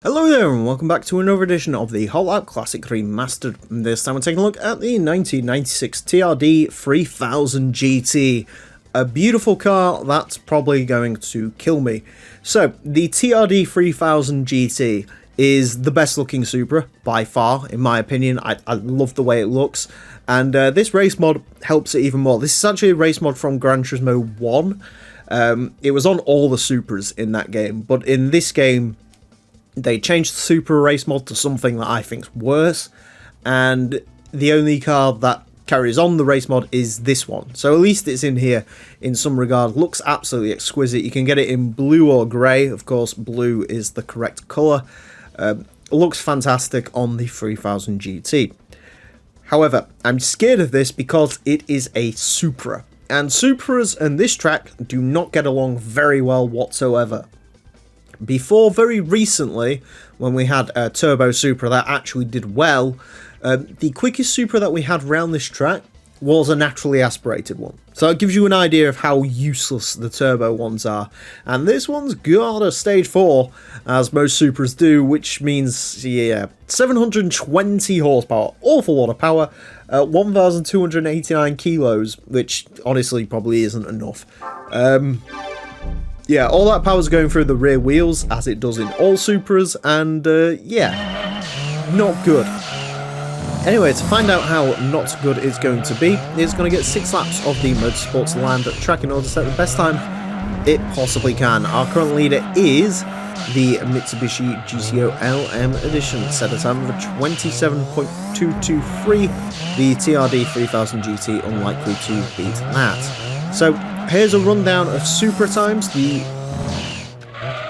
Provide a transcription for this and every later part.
Hello there and welcome back to another edition of the Hot Lap Classic Remastered. And this time we're taking a look at the 1996 TRD 3000 GT. A beautiful car that's probably going to kill me. So, the TRD 3000 GT is the best looking Supra, by far, in my opinion. I love the way it looks. And this race mod helps it even more. This is actually a race mod from Gran Turismo 1. It was on all the Supras in that game, but in this game, they changed the Supra race mod to something that I think's worse, and the only car that carries on the race mod is this one. So at least it's in here in some regard. Looks absolutely exquisite. You can get it in blue or grey. Of course, blue is the correct colour. Looks fantastic on the 3000 GT. However, I'm scared of this because it is a Supra, and Supras and this track do not get along very well whatsoever. Before very recently, when we had a Turbo Supra that actually did well, the quickest Supra that we had around this track was a naturally aspirated one. So it gives you an idea of how useless the turbo ones are. And this one's got a stage 4, as most Supras do, which means, yeah, 720 horsepower, awful lot of power, 1,289 kilos, which honestly probably isn't enough. Yeah, all that power's going through the rear wheels, as it does in all Supras, and yeah, not good. Anyway, to find out how not good it's going to be, it's going to get 6 laps of the Motorsports Land track in order to set the best time it possibly can. Our current leader is the Mitsubishi GTO LM Edition, set a time of 27.223. The TRD 3000 GT unlikely to beat that. So, here's a rundown of Supra times.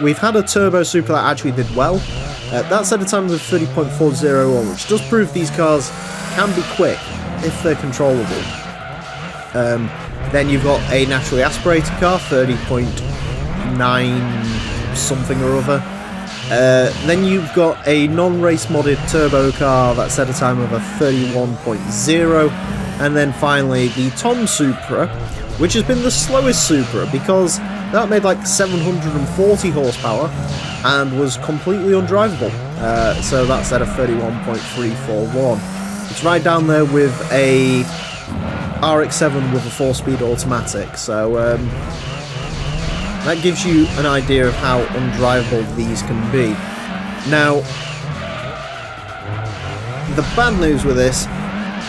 We've had a Turbo Supra that actually did well. That set a time of 30.401, which does prove these cars can be quick if they're controllable. Then you've got a naturally aspirated car, 30.9 something or other. Then you've got a non-race modded turbo car that set a time of a 31.0. And then finally the Tom Supra, which has been the slowest Supra because that made like 740 horsepower and was completely undrivable. So that's at a 31.341. It's right down there with a RX-7 with a 4-speed automatic. So that gives you an idea of how undrivable these can be. Now, the bad news with this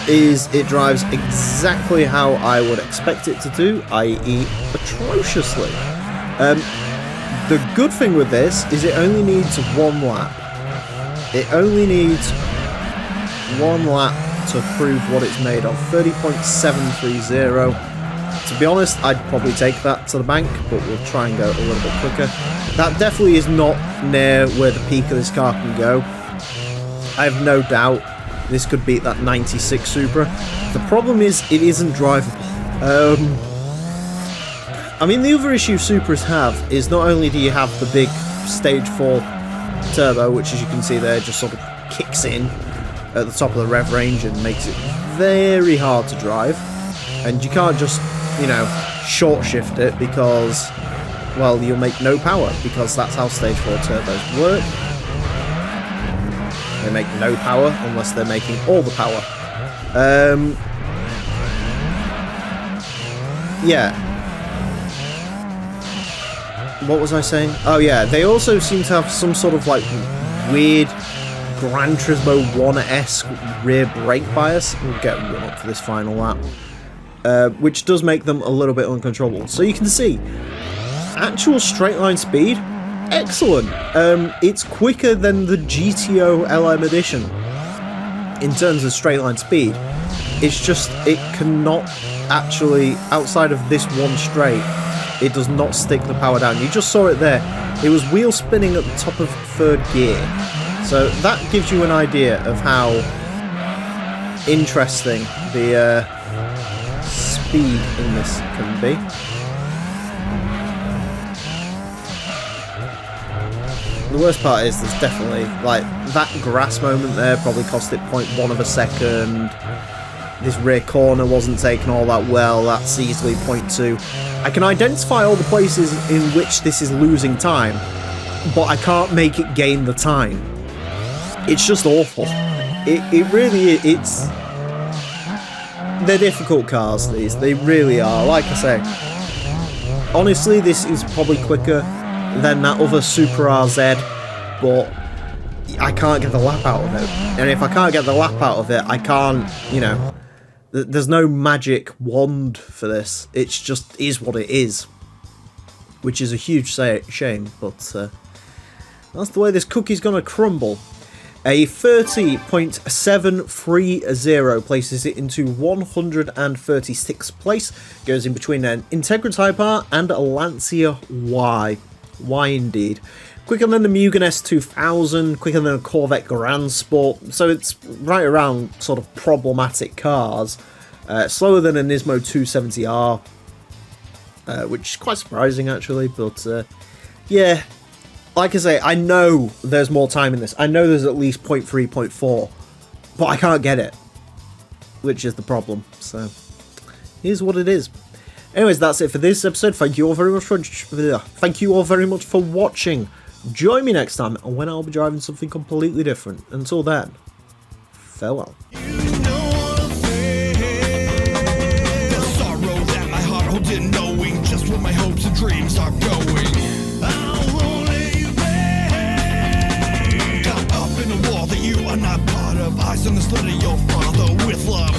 is it drives exactly how I would expect it to do, i.e. atrociously. The good thing with this is it only needs 1 lap. It only needs 1 lap to prove what it's made of, 30.730. To be honest, I'd probably take that to the bank, but we'll try and go a little bit quicker. That definitely is not near where the peak of this car can go. I have no doubt this could beat that 96 Supra. The problem is it isn't drivable. I mean, the other issue Supras have is not only do you have the big stage 4 turbo, which as you can see there just sort of kicks in at the top of the rev range and makes it very hard to drive, and you can't just, you know, short shift it because, well, you'll make no power, because that's how stage 4 turbos work. They make no power unless they're making all the power. Yeah. What was I saying? Oh yeah, they also seem to have some sort of like weird Gran Turismo 1-esque rear brake bias. We'll get one up for this final lap. Which does make them a little bit uncontrollable. So you can see, actual straight line speed, excellent. It's quicker than the GTO LM Edition in terms of straight line speed. It's just, it cannot actually, outside of this one straight, it does not stick the power down. You just saw it there. It was wheel spinning at the top of 3rd gear. So that gives you an idea of how interesting the speed in this can be. The worst part is there's definitely, like, that grass moment there probably cost it 0.1 of a second. This rear corner wasn't taken all that well, that's easily 0.2. I can identify all the places in which this is losing time, but I can't make it gain the time. It's just awful. It really is. They're difficult cars, these. They really are. Like I say, honestly, this is probably quicker than that other Supra RZ, but I can't get the lap out of it. And if I can't get the lap out of it, I can't, you know, there's no magic wand for this. It's just is what it is, which is a huge shame, but that's the way this cookie's gonna crumble. A 30.730 places it into 136th place, goes in between an Integra Type R and a Lancia Y. Y indeed. Quicker than the Mugen S2000, quicker than a Corvette Gran Sport, so it's right around sort of problematic cars. Slower than a Nismo 270R, which is quite surprising actually, but yeah. Like I say, I know there's more time in this. I know there's at least 0.3, 0.4, but I can't get it, which is the problem. So, here's what it is. Anyways, that's it for this episode. Thank you all very much for watching. Join me next time when I'll be driving something completely different. Until then, farewell. Knowing just where my hopes and dreams are going. That you are not part of. Eyes on the slit of your father with love.